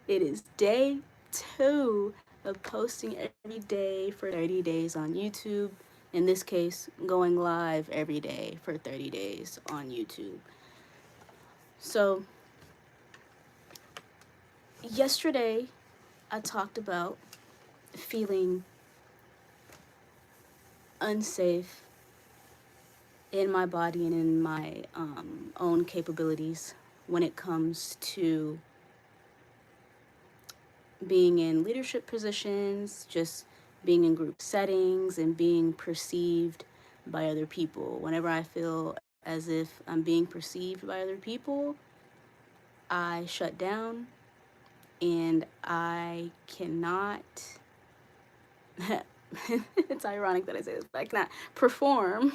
It is day 2 of posting every day for 30 days on YouTube. In this case, going live every day for 30 days on YouTube. So, yesterday I talked about feeling unsafe in my body and in my own capabilities when it comes to being in leadership positions, just being in group settings, and being perceived by other people. Whenever I feel as if I'm being perceived by other people, I shut down and I cannot. It's ironic that I say this, but I cannot perform.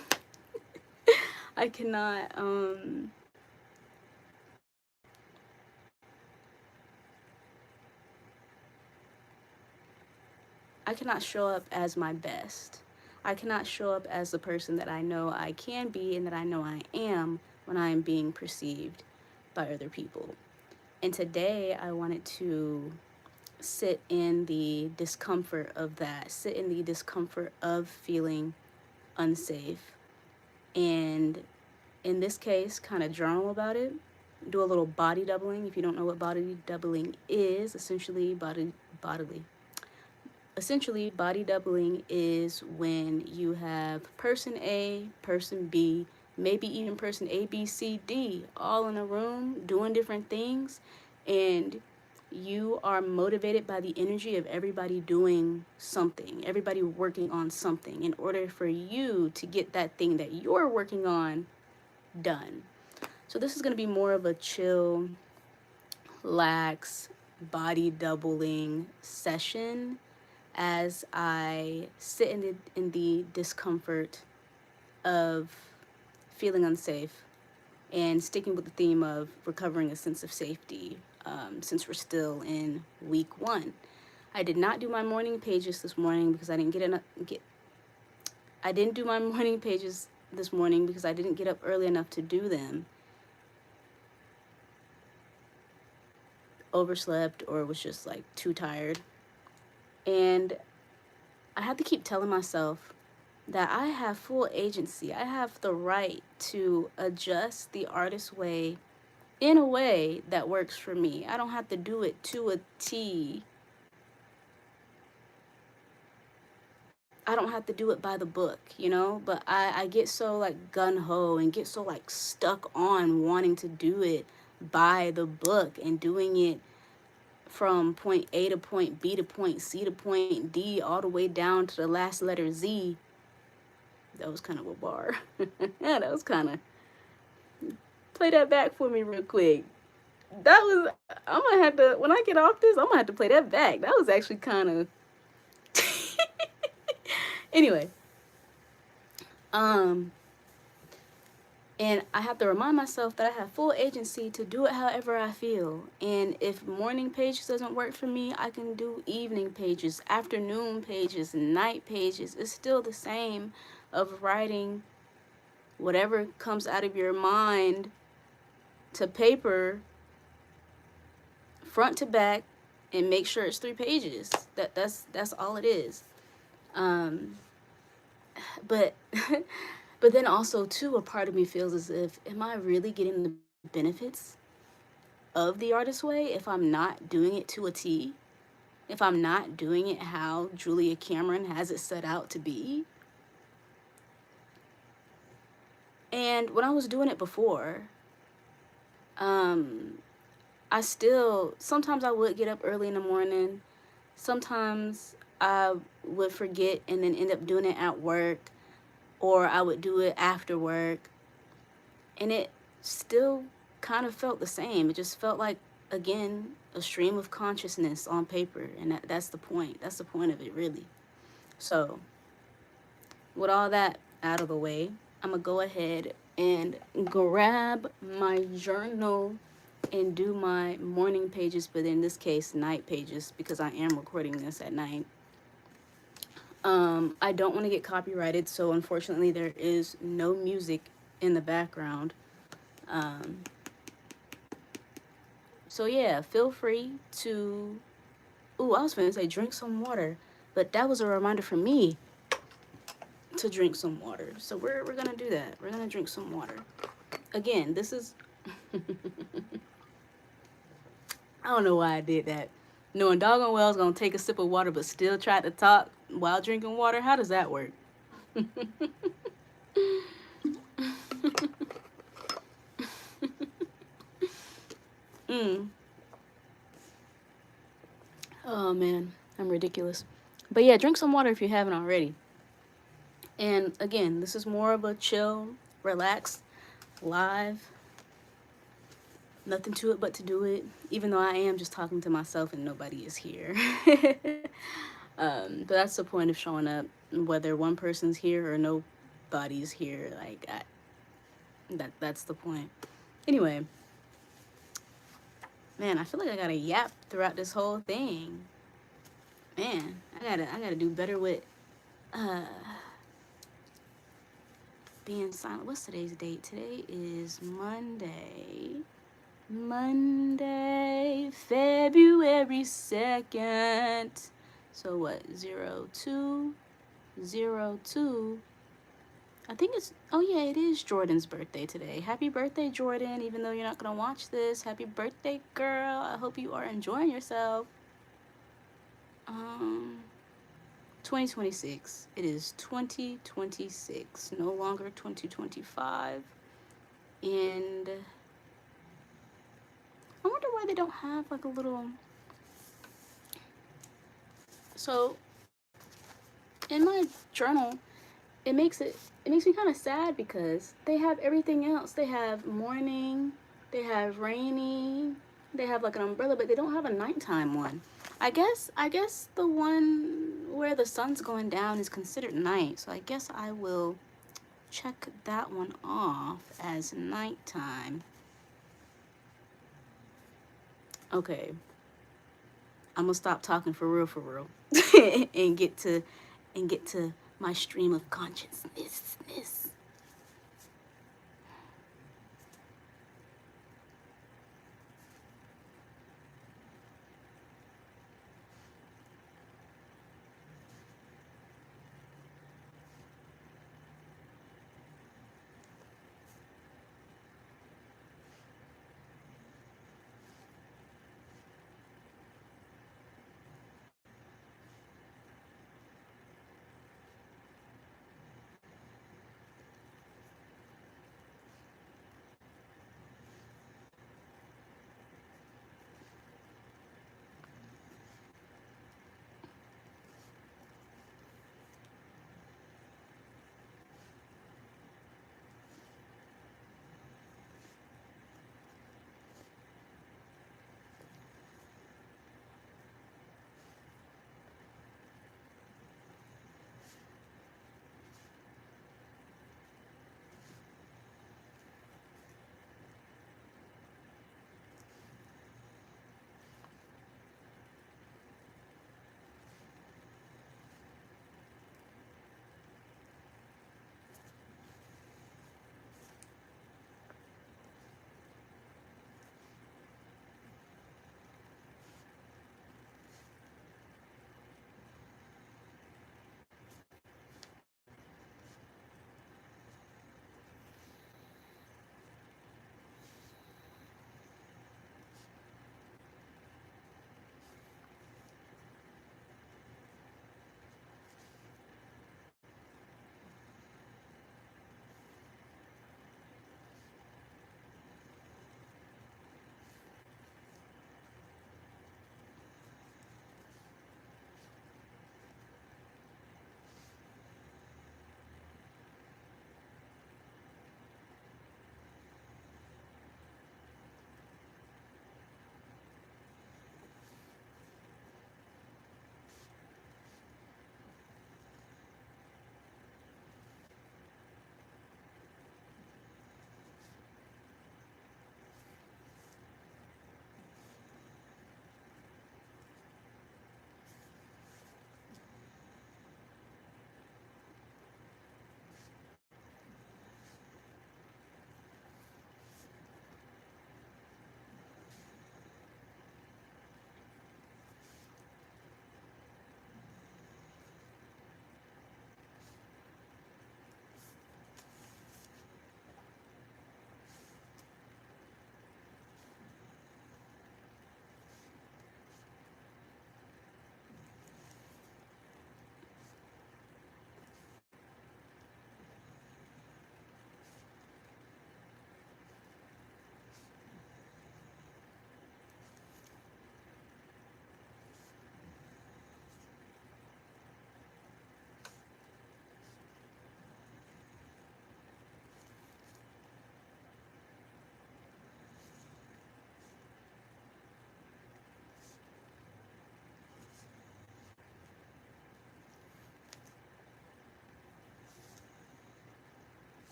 I cannot I cannot show up as my best. I cannot show up as the person that I know I can be and that I know I am when I am being perceived by other people. And today I wanted to sit in the discomfort of that, sit in the discomfort of feeling unsafe. And in this case, kind of journal about it, do a little body doubling. If you don't know what body doubling is, bodily essentially, body doubling is when you have person A, person B, maybe even person A, B, C, D, all in a room doing different things, and you are motivated by the energy of everybody doing something, everybody working on something in order for you to get that thing that you're working on done. So, this is going to be more of a chill, lax, body doubling session as I sit in the discomfort of feeling unsafe and sticking with the theme of recovering a sense of safety since we're still in week 1. I did not do my morning pages this morning because I didn't do my morning pages this morning because I didn't get up early enough to do them. Overslept or was just like too tired. And I had to keep telling myself that I have full agency. I have the right to adjust the artist way in a way that works for me. I don't have to do it to a T. I don't have to do it by the book, But I get so like gun ho and get so like stuck on wanting to do it by the book and doing it from point A to point B to point C to point D all the way down to the last letter Z. That was kind of a bar. That was kind of. Play that back for me real quick. That was. I'm gonna have to. When I get off this, I'm gonna have to play that back. That was actually kind of. Anyway. Um. And I have to remind myself that I have full agency to do it however I feel. And if morning pages doesn't work for me, I can do evening pages, afternoon pages, night pages. It's still the same of writing whatever comes out of your mind to paper, front to back, and make sure it's 3 pages. That's all it is. Um, but but then also too, a part of me feels as if, am I really getting the benefits of the artist way if I'm not doing it to a T? If I'm not doing it how Julia Cameron has it set out to be? And when I was doing it before, um, I still, sometimes I would get up early in the morning. Sometimes I would forget and then end up doing it at work, or I would do it after work. And it still kind of felt the same. It just felt like, again, a stream of consciousness on paper. And that's the point. That's the point of it, really. So, with all that out of the way, I'm going to go ahead and grab my journal and do my morning pages, but in this case, night pages, because I am recording this at night. I don't want to get copyrighted, so unfortunately there is no music in the background, So yeah, feel free to. Ooh, I was gonna say drink some water, but that was a reminder for me to drink some water. So we're gonna do that. We're gonna drink some water. Again, this is. I don't know why I did that. Knowing doggone well I was gonna take a sip of water, but still try to talk while drinking water. How does that work? mm. Oh man, I'm ridiculous. But yeah, drink some water if you haven't already. And again, this is more of a chill, relaxed, live. Nothing to it but to do it, even though I am just talking to myself and nobody is here. But that's the point of showing up, whether one person's here or nobody's here. That's the point. Anyway, man, I feel like I gotta yap throughout this whole thing. Man, I gotta do better with uh being silent. What's today's date? Today is Monday. Monday, February 2nd. So what? 0202. I think it's, oh yeah, it is Jordan's birthday today. Happy birthday, Jordan. Even though you're not going to watch this, happy birthday, girl. I hope you are enjoying yourself. Um, 2026. It is 2026, no longer 2025. And I wonder why they don't have like a little. So in my journal, it makes me kind of sad because they have everything else. They have morning, they have rainy, they have like an umbrella, but they don't have a nighttime one. I guess the one where the sun's going down is considered night. So I guess I will check that one off as nighttime. Okay, I'm gonna stop talking for real, and get to my stream of consciousness.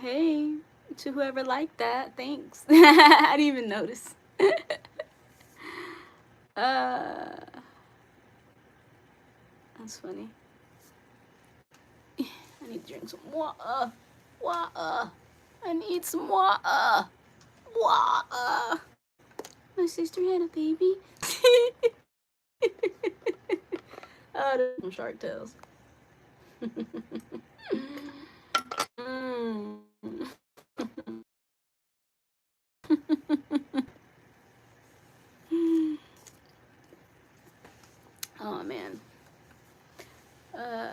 Hey, to whoever liked that, thanks. I didn't even notice. uh, that's funny. I need to drink some water. Water. I need some water. Water. My sister had a baby. Oh, there's some shark tales. mm. Oh man. Uh,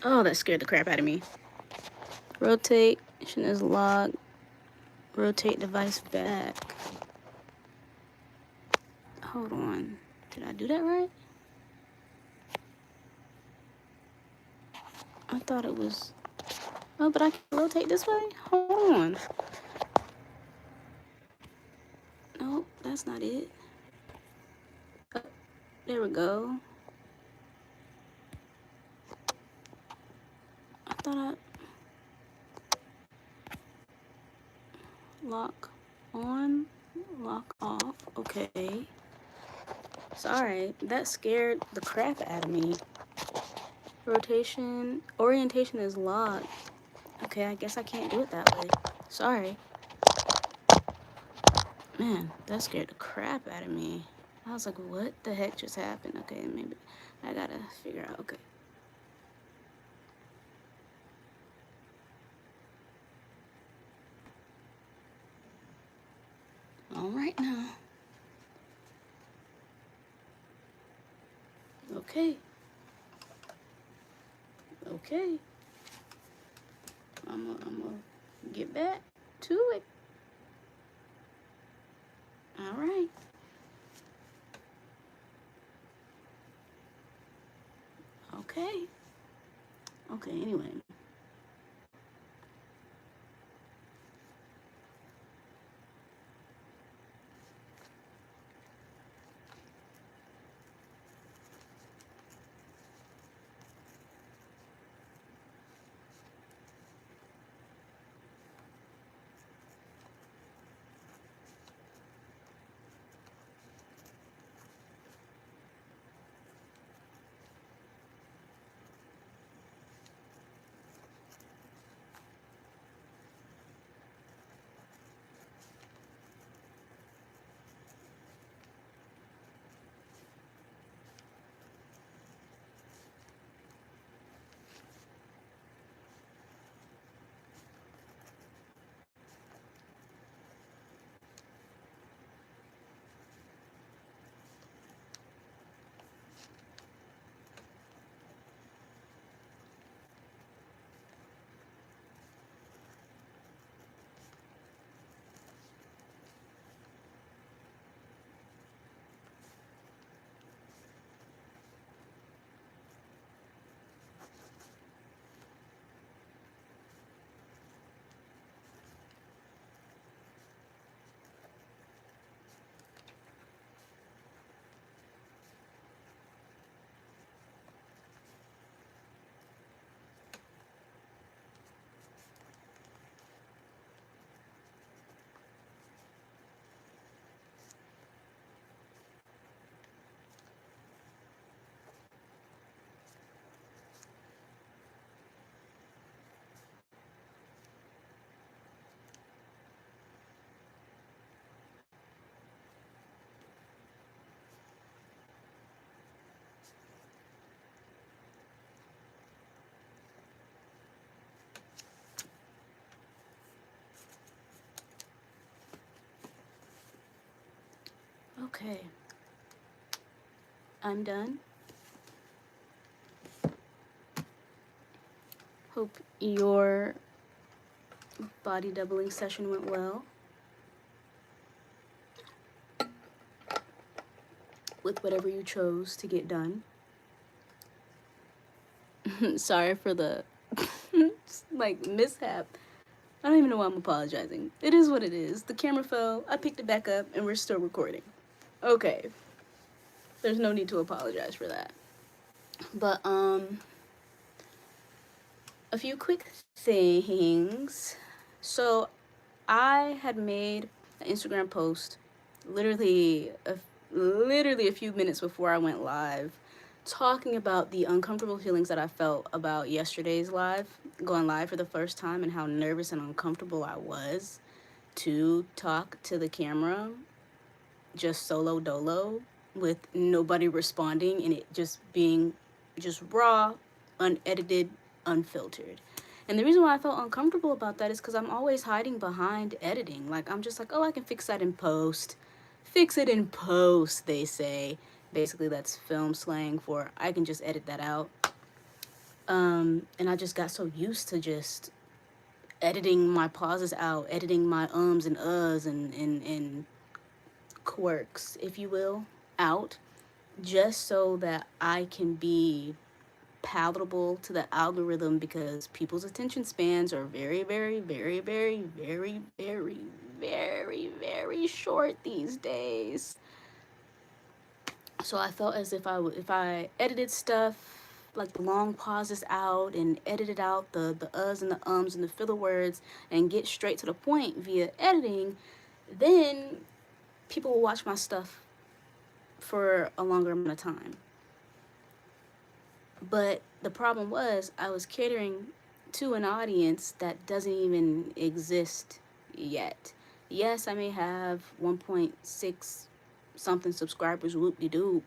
Oh, that scared the crap out of me. Rotation is locked. Rotate device back. Hold on. Did I do that right? I thought it was... Oh, but I can rotate this way? Hold on. Nope, that's not it. Oh, there we go. I thought I... Lock on, lock off. Okay. Sorry, that scared the crap out of me. Orientation is locked. Okay, I guess I can't do it that way. Sorry. Man, that scared the crap out of me. I was like, what the heck just happened? Okay, maybe I gotta figure out. Okay. All right now. Okay. Okay. I'm gonna get back to it. All right. Okay. Okay, anyway. Okay. I'm done. Hope your body doubling session went well with whatever you chose to get done. Sorry for the like mishap. I don't even know why I'm apologizing. It is what it is. The camera fell, I picked it back up, and we're still recording. Okay. There's no need to apologize for that. But a few quick things. So I had made an Instagram post literally a few minutes before I went live, talking about the uncomfortable feelings that I felt about yesterday's live, going live for the first time, and how nervous and uncomfortable I was to talk to the camera just solo dolo with nobody responding and it just being just raw, unedited, unfiltered. And the reason why I felt uncomfortable about that is because I'm always hiding behind editing. Like, I'm just like, oh, I can fix that in post. Fix it in post, they say. Basically, that's film slang for I can just edit that out. And I just got so used to just editing my pauses out, editing my ums and uhs and quirks, if you will, out, just so that I can be palatable to the algorithm, because people's attention spans are very, very, very, very, very, very, very, very short these days. So I felt as if I edited stuff like the long pauses out and edited out the uhs and the ums and the filler words and get straight to the point via editing, then people will watch my stuff for a longer amount of time. But the problem was I was catering to an audience that doesn't even exist yet. Yes, I may have 1.6 something subscribers, whoop de doo,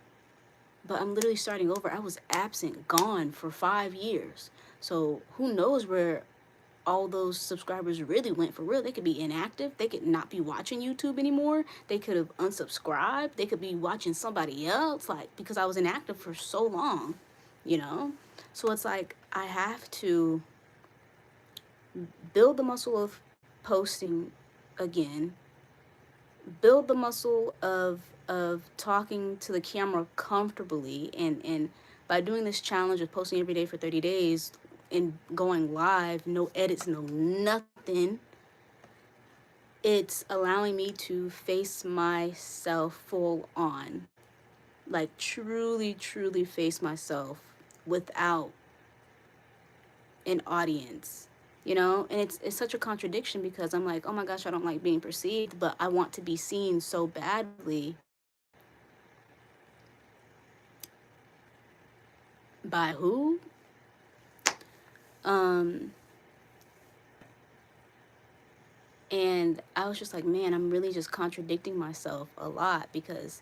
but I'm literally starting over. I was absent, gone for 5 years. So who knows where all those subscribers really went for real. They could be inactive. They could not be watching YouTube anymore. They could have unsubscribed. They could be watching somebody else, like, because I was inactive for so long, you know? So it's like I have to build the muscle of posting again, build the muscle of talking to the camera comfortably, and by doing this challenge of posting every day for 30 days and going live, no edits, no nothing, it's allowing me to face myself full on, like truly face myself without an audience, and it's such a contradiction, because I'm like, oh my gosh, I don't like being perceived, but I want to be seen so badly. By who? um and I was just like, man, I'm really just contradicting myself a lot, because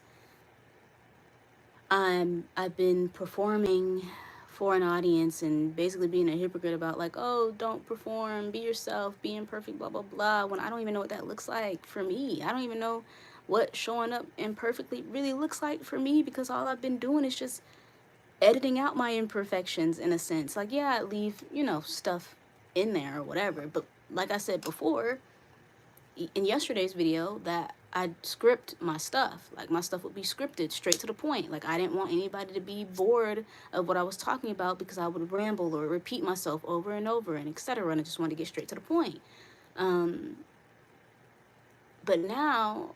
I've been performing for an audience and basically being a hypocrite about, like, oh, don't perform, be yourself, be imperfect, blah blah blah, when I don't even know what that looks like for me. I don't even know what showing up imperfectly really looks like for me, because all I've been doing is just editing out my imperfections, in a sense. Like, yeah, I leave, stuff in there or whatever, but like I said before in yesterday's video, that I'd script my stuff. Like, my stuff would be scripted, straight to the point. Like, I didn't want anybody to be bored of what I was talking about, because I would ramble or repeat myself over and over and etc. And I just wanted to get straight to the point. But now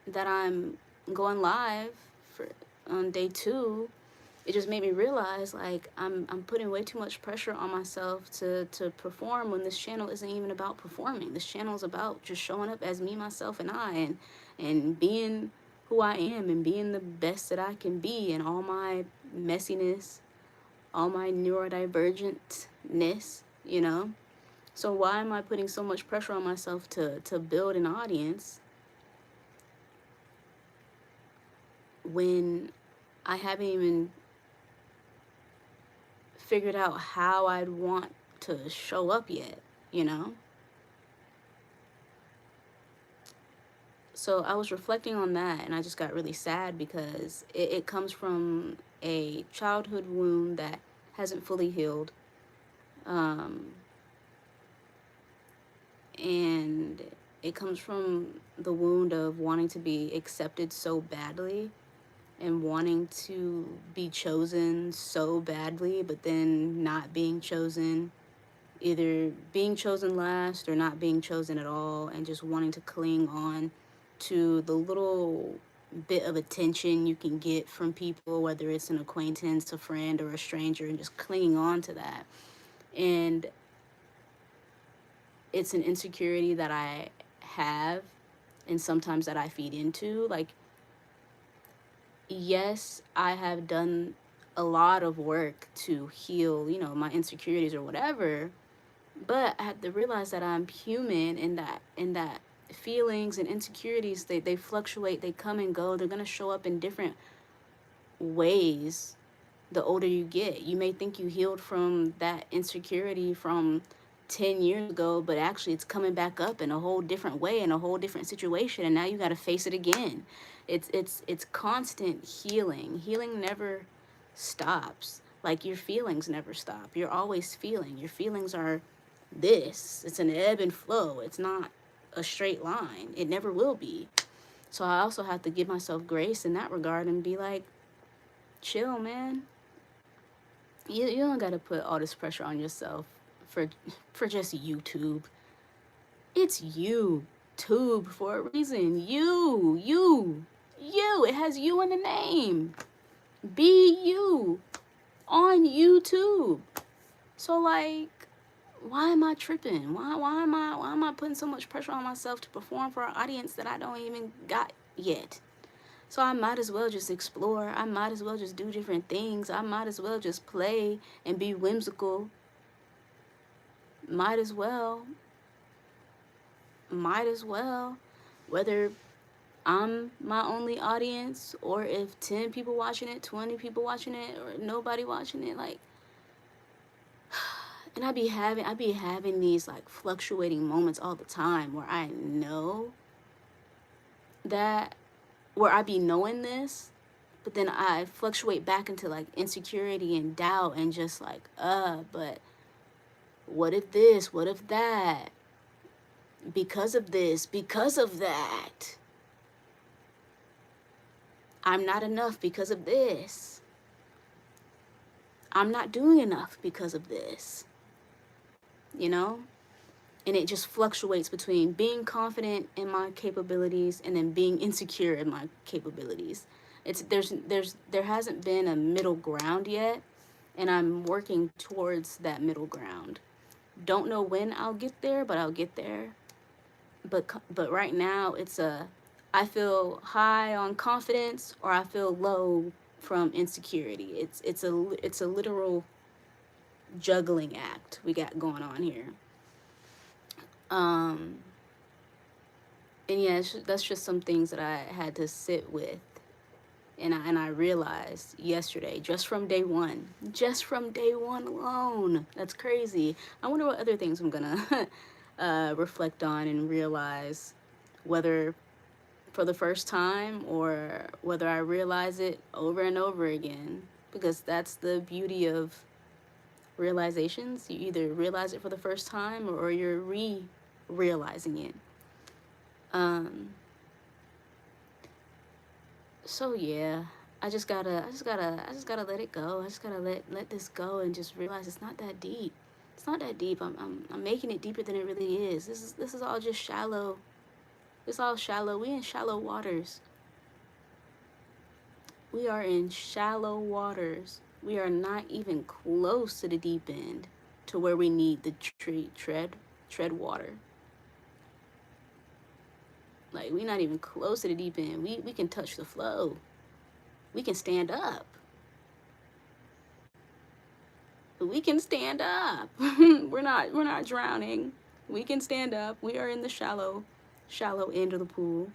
that I'm going live for on day 2, it just made me realize, like, I'm putting way too much pressure on myself to perform, when this channel isn't even about performing. This channel is about just showing up as me, myself, and I, and being who I am, and being the best that I can be, and all my messiness, all my neurodivergentness, So why am I putting so much pressure on myself to build an audience when I haven't even figured out how I'd want to show up yet? So I was reflecting on that, and I just got really sad, because it comes from a childhood wound that hasn't fully healed. Um, and it comes from the wound of wanting to be accepted so badly, and wanting to be chosen so badly, but then not being chosen, either being chosen last or not being chosen at all, and just wanting to cling on to the little bit of attention you can get from people, whether it's an acquaintance, a friend, or a stranger, and just clinging on to that. And it's an insecurity that I have, and sometimes that I feed into. Like, yes, I have done a lot of work to heal, my insecurities or whatever, but I had to realize that I'm human, and that feelings and insecurities, they fluctuate, they come and go. They're gonna show up in different ways the older you get. You may think you healed from that insecurity from 10 years ago, but actually it's coming back up in a whole different way, in a whole different situation, and now you got to face it again. It's constant healing. Healing never stops. Like, your feelings never stop. You're always feeling. Your feelings are this. It's an ebb and flow. It's not a straight line. It never will be. So I also have to give myself grace in that regard and be like, chill, man. You don't got to put all this pressure on yourself for for just YouTube. It's YouTube for a reason. You. It has you in the name. Be you on YouTube. So, like, why am I tripping? Why am I putting so much pressure on myself to perform for an audience that I don't even got yet? So I might as well just explore. I might as well just do different things. I might as well just play and be whimsical. Might as well. Whether I'm my only audience or if 10 people watching it, 20 people watching it, or nobody watching it, like, and I be having these like fluctuating moments all the time where I know that, where I be knowing this, but then I fluctuate back into like insecurity and doubt and just like, but what if this, what if that, because of this, because of that, I'm not enough because of this, I'm not doing enough because of this, you know? And it just fluctuates between being confident in my capabilities and then being insecure in my capabilities. There hasn't been a middle ground yet, and I'm working towards that middle ground. Don't know when I'll get there, but I'll get there. But right now I feel high on confidence or I feel low from insecurity. It's a literal juggling act we got going on here. And yeah, that's just some things that I had to sit with, and I realized yesterday, just from day one alone. That's crazy. I wonder what other things I'm gonna reflect on and realize, whether for the first time or whether I realize it over and over again, because that's the beauty of realizations. You either realize it for the first time or you're realizing it. So yeah, I just gotta let it go. I just gotta let this go and just realize it's not that deep. It's not that deep. I'm making it deeper than it really is. This is all just shallow. It's all shallow. We in shallow waters. We are in shallow waters. We are not even close to the deep end, to where we need the tread water. Like, we're not even close to the deep end. We can touch the flow. We can stand up. We can stand up. we're not drowning. We can stand up. We are in the shallow end of the pool.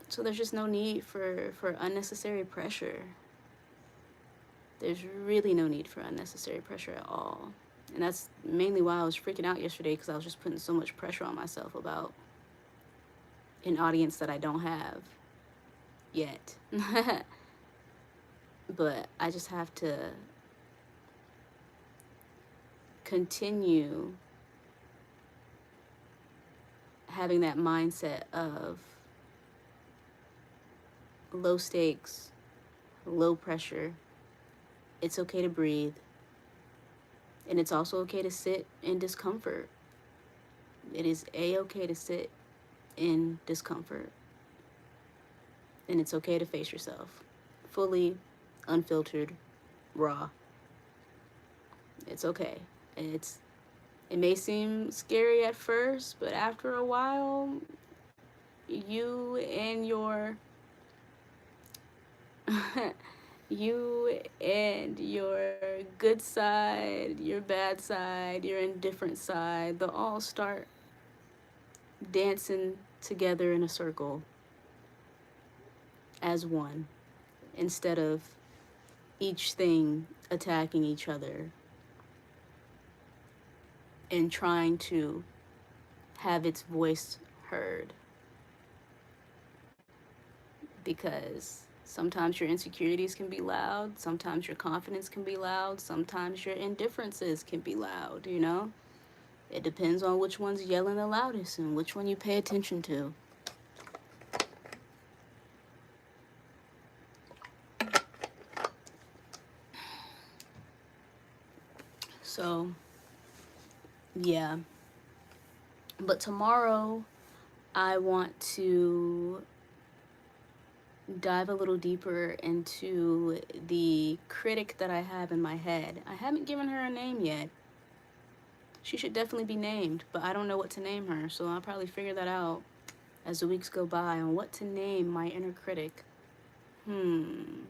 So there's just no need for unnecessary pressure. There's really no need for unnecessary pressure at all. And that's mainly why I was freaking out yesterday, because I was just putting so much pressure on myself about an audience that I don't have yet. But I just have to continue having that mindset of low stakes, low pressure. It's okay to breathe. And it's also okay to sit in discomfort. It is a-okay to sit in discomfort. And it's okay to face yourself. Fully, unfiltered, raw. It's okay. It may seem scary at first, but after a while, you and your good side, your bad side, your indifferent side, they'll all start dancing together in a circle as one, instead of each thing attacking each other and trying to have its voice heard. Because Sometimes your insecurities can be loud. Sometimes your confidence can be loud. Sometimes your indifferences can be loud, you know? It depends on which one's yelling the loudest and which one you pay attention to. So, yeah. But tomorrow, I want to dive a little deeper into the critic that I have in my head. I haven't given her a name yet. She should definitely be named, but I don't know what to name her, so I'll probably figure that out as the weeks go by on what to name my inner critic. Hmm.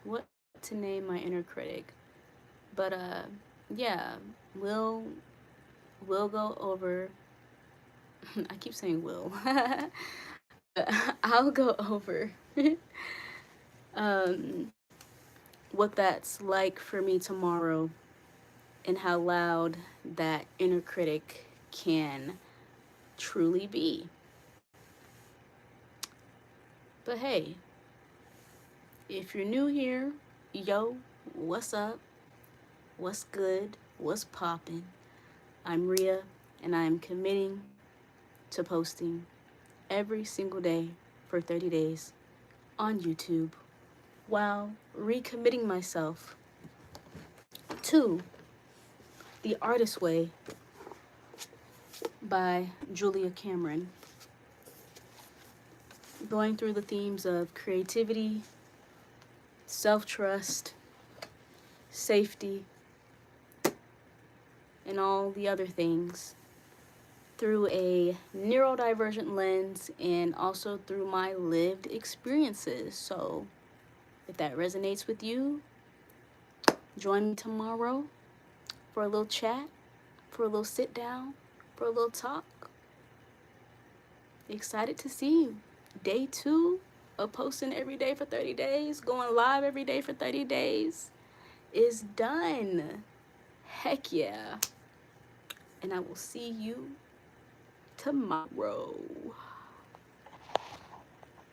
What to name my inner critic? But yeah, we'll go over. I keep saying will. I'll go over um, what that's like for me tomorrow and how loud that inner critic can truly be. But hey, if you're new here, yo, what's up? What's good? What's poppin'? I'm Rhea, and I am committing to posting every single day for 30 days on YouTube while recommitting myself to The Artist Way by Julia Cameron, going through the themes of creativity, self-trust, safety, and all the other things through a neurodivergent lens and also through my lived experiences. So if that resonates with you, join me tomorrow for a little chat, for a little sit down, for a little talk. Excited to see you. Day 2 of posting every day for 30 days, going live every day for 30 days is done. Heck yeah. And I will see you tomorrow.